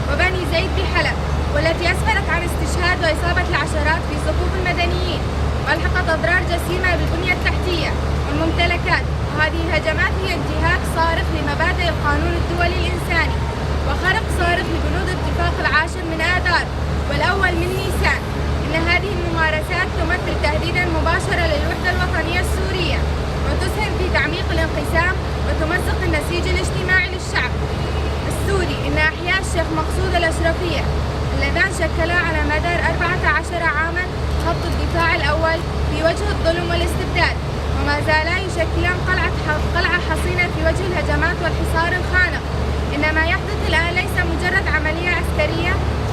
وبني زيد بحلب، والتي أسفرت عن استشهاد وإصابة العشرات في صفوف المدنيين، وألحقت أضرار جسيمة بالبنية التحتية والممتلكات. وهذه الهجمات هي انتهاك صارخ لمبادئ القانون الدولي الإنساني، وخرق صارخ لبنود اتفاق العاشر من آذار والأول من نيسان. إن هذه الممارسات تمثل تهديدا مباشرا للوحدة الوطنية السورية، وتسهم في تعميق الانقسام وتمزق النسيج الاجتماعي للشعب السوري. إن أحياء الشيخ مقصود الأشرفية اللذان شكلا على مدار 14 عاما خط الدفاع الأول في وجه الظلم والاستبداد، وما زالا يشكلان قلعة حصينة في وجه الهجمات والحصار الخانق. إن ما يحدث الآن ليس مجرد عملية عسكرية،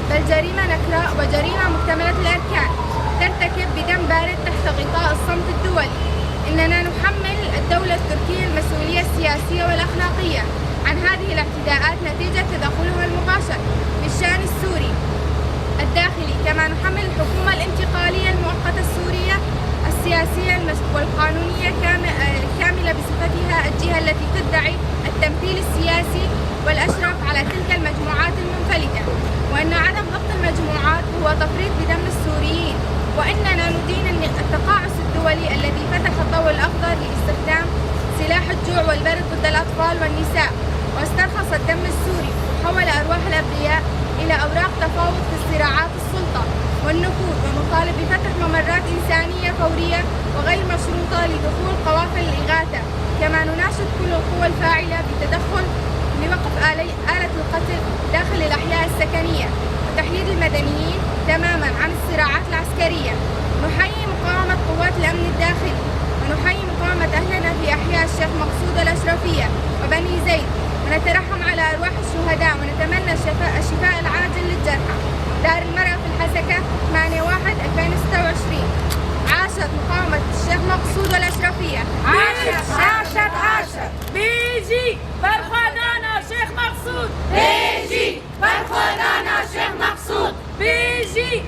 بل جريمة نكراء وجريمة مكتملة الأركان ترتكب بدم بارد تحت غطاء الصمت الدولي. إننا نحمل الدولة التركية المسؤولية السياسية والأخلاقية عن هذه الاعتداءات نتيجة تدخلها المباشر في الشأن السوري الداخلي، كما نحمل الحكومة الانتقالية المؤقتة السورية السياسية والقانونية الكاملة بصفتها الجهة التي تدعي التمثيل السياسي والأشرف على تلك المجموعات المنفلتة. وأن عدم ضبط المجموعات هو تفريط بدم السوريين، وإننا ندين التقاعس الدولي الذي فتح الضوء الأخضر لاستخدام سلاح الجوع والبرد ضد الأطفال والنساء، واسترخص الدم السوري وحول أرواح الأبرياء إلى أوراق تفاوض في صراعات السلطة والنفوذ، ومطالب بفتح ممرات إنسانية فورية وغير مشروطة لدخول قوافل الإغاثة. كما نناشد كل القوى الفاعلة بالتدخل لوقف آلة القتل داخل الأحياء السكنية وتحييد المدنيين تماما عن الصراعات العسكرية. نحيي مقاومة قوات الأمن الداخلي، ونحيي مقاومة أهلنا في أحياء الشيخ مقصود الأشرفية وبني زيد، ونترحم على أرواح الشهداء، ونتمنى الشفاء العاجل للجرحى. دار المرأة في الحسكة 8/1/2026. عاشت مقاومة الشيخ مقصود الأشرفية. عاشت. بيجي برخوانانا شيخ مقصود. بيجي برخوانانا شيخ مقصود. بيجي